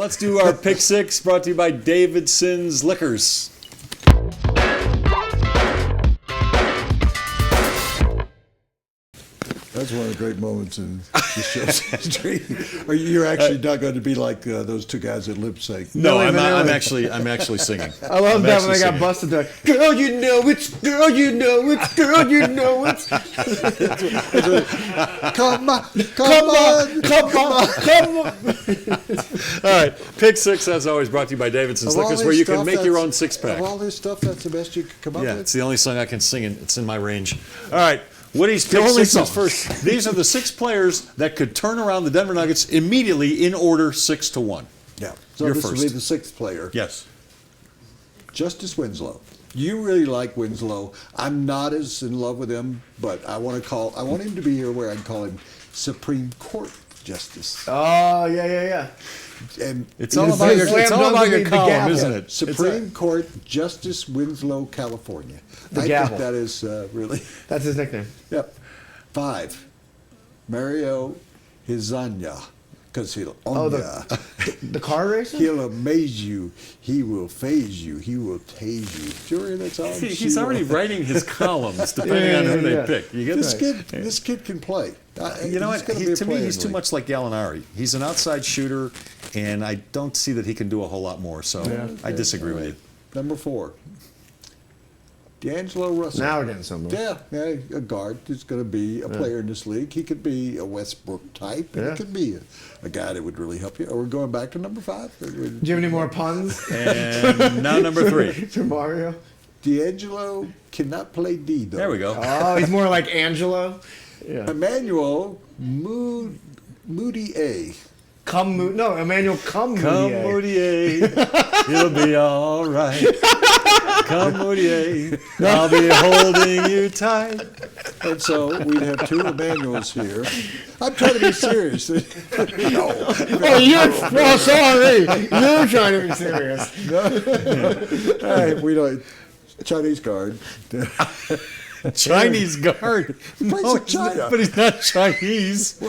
let's do our pick six, brought to you by Davidson's Liquors. That's one of the great moments in the show's history. You're actually not going to be like those two guys that lip sync. No, I'm actually singing. I love that when they got busted. They're like, girl, you know it's, girl, you know it's, girl, you know it's. Come on. All right, pick six, as always, brought to you by Davidson's Liquors, where you can make your own six-pack. Of all this stuff, that's the best you could come up with? Yeah, it's the only song I can sing, and it's in my range. All right. Woody's pick six is first. These are the 6 players that could turn around the Denver Nuggets immediately in order 6-1. Yeah. So You're this first. will be the 6th player. Yes. Justice Winslow. You really like Winslow. I'm not as in love with him, but I want him to be here where I can call him Supreme Court Justice. Oh, yeah. And It's all about your column, gavel. isn't it? Supreme Court Justice Winslow, California. I gavel. think that is really... That's his nickname. Yep. 5, Mario Hezonja. Because he'll the car racer? He'll amaze you. He will phase you. He will tase you. Sure, that's all. He's already writing his columns, depending on who they pick. You get This kid can play. You know what? To me, he's too much like Gallinari. He's an outside shooter, and I don't see that he can do a whole lot more. So I disagree with you. Number 4, D'Angelo Russell. Now we're getting somewhere. Yeah, a guard who's going to be a player in this league. He could be a Westbrook type. He could be a guy that would really help you. Are we going back to number 5? Do you have any more puns? And now number 3. For Mario? D'Angelo cannot play D, though. There we go. Oh, he's more like Angelo? Yeah. Emmanuel Moody A. Emmanuel Moutier. It'll be all right. Come, Moutier. I'll be holding you tight. And so we'd have 2 Emmanuels here. I'm trying to be serious. Oh, sorry. You're trying to be serious. All right, we don't. Chinese guard. Chinese guard. No, China. But he's not Chinese.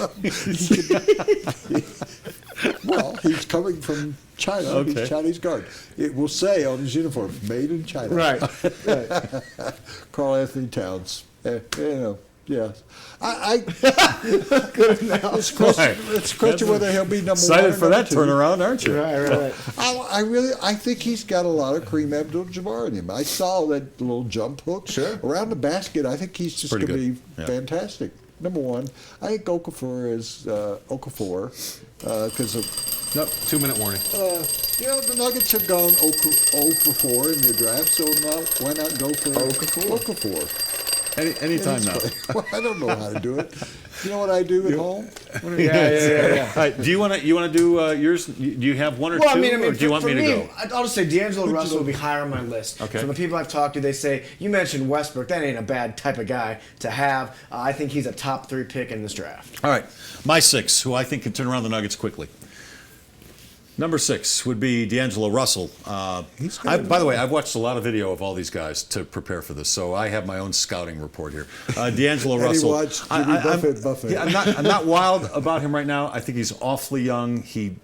Well, he's coming from China. Okay. He's Chinese guard. It will say on his uniform, "Made in China." Right. Carl Anthony Towns. Yeah. Good enough. It's a question whether he'll be number 1 Excited or for that 2. turnaround, aren't you? Right. I think he's got a lot of Kareem Abdul-Jabbar in him. I saw that little jump hook around the basket. I think he's just going to be fantastic. Number 1, I think Okafor is Okafor because of. Nope, 2-minute warning. The Nuggets have gone 0 for 4 in their draft, so now why not go for Okafor? Anytime now. Well, I don't know how to do it. You know what I do at home? Yeah. All right, do you want to do yours? Do you have one or two, or do you want me to go? I'll just say D'Angelo Russell will be higher on my list. Okay. From the people I've talked to, they say, you mentioned Westbrook. That ain't a bad type of guy to have. I think he's a top 3 pick in this draft. All right, my 6, who I think can turn around the Nuggets quickly. Number 6 would be D'Angelo Russell. By the way, I've watched a lot of video of all these guys to prepare for this, so I have my own scouting report here. D'Angelo Russell. And he watched Jimmy Buffett. Yeah, I'm not wild about him right now. I think he's awfully young. He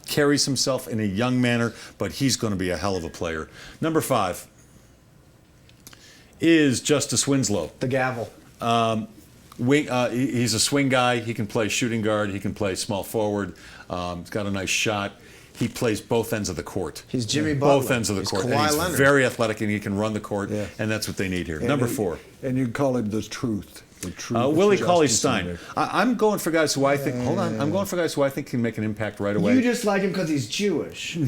carries himself in a young manner, but he's going to be a hell of a player. Number 5 is Justice Winslow. The gavel. He's a swing guy. He can play shooting guard. He can play small forward. He's got a nice shot. He plays both ends of the court. He's Jimmy Butler. Both ends of the court. Kawhi And he's Leonard. very athletic, and he can run the court, and that's what they need here. Number 4. And you call him the truth. Willie Cauley-Stein. I'm going for guys who I think. Hold on. I'm going for guys who I think can make an impact right away. You just like him because he's Jewish.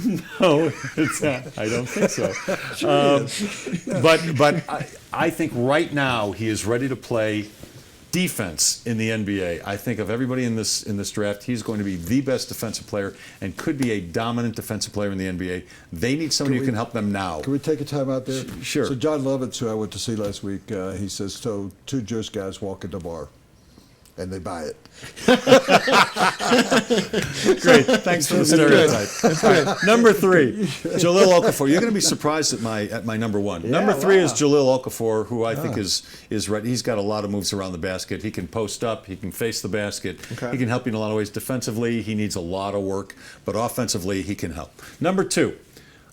No, it's not. I don't think so. But I think right now he is ready to play defense in the NBA. I think of everybody in this draft, he's going to be the best defensive player and could be a dominant defensive player in the NBA. They need somebody who can help them now. Can we take a time out there? Sure. So John Lovitz, who I went to see last week, he says, so 2 Jewish guys walk in the bar. and they buy it. Great. Thanks for the stereotype. All right, number 3, Jahlil Okafor. You're going to be surprised at my number 1. Yeah, number 3 is wow. Jahlil Okafor, who I think is right. He's got a lot of moves around the basket. He can post up. He can face the basket. Okay. He can help you in a lot of ways. Defensively, he needs a lot of work, but offensively, he can help. Number 2.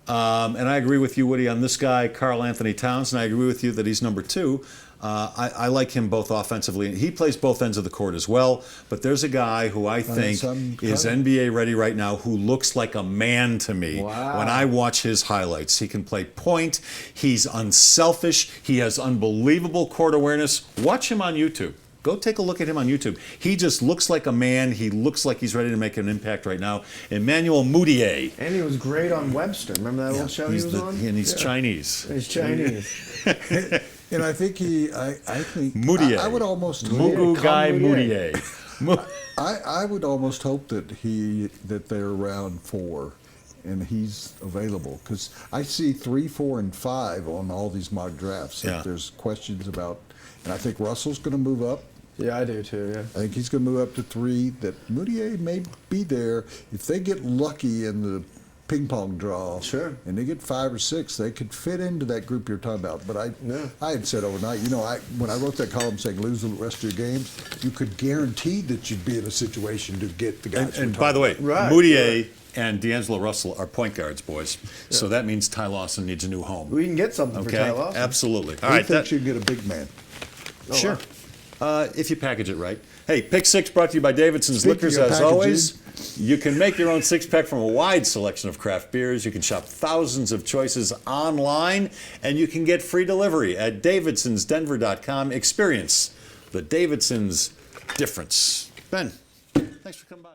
And I agree with you, Woody, on this guy, Karl Anthony Towns, and I agree with you that he's number 2. I like him both offensively. He plays both ends of the court as well, but there's a guy who I think is NBA ready right now who looks like a man to me Wow. when I watch his highlights. He can play point. He's unselfish. He has unbelievable court awareness. Watch him on YouTube. Go take a look at him on YouTube. He just looks like a man. He looks like he's ready to make an impact right now. Emmanuel Mudiay. And he was great on Webster. Remember that old show he was on? And he's Chinese. He's Chinese. And I think I think Mudiay. I would almost Mugu Guy Mudiay. Mudiay. I would almost hope that they're around 4, and he's available, because I see 3, 4, and 5 on all these mock drafts. Yeah. If there's questions about, and I think Russell's going to move up. Yeah, I do too, yeah. I think he's going to move up to 3. That Mudiay may be there if they get lucky in the ping pong draw. Sure. And they get 5 or 6, they could fit into that group you're talking about. But I had said overnight, when I wrote that column saying lose the rest of your games, you could guarantee that you'd be in a situation to get the guys. And by the way, Right, Mudiay and D'Angelo Russell are point guards, boys. So that means Ty Lawson needs a new home. We can get something for Okay, Ty Lawson. absolutely. All He right, thinks you can get a big man. Oh, sure. wow. If you package it right. Hey, Pick 6 brought to you by Davidson's Speaking Liquors, of as packaging. always. You can make your own 6-pack from a wide selection of craft beers. You can shop thousands of choices online, and you can get free delivery at davidsonsdenver.com. Experience the Davidsons difference. Ben, thanks for coming by.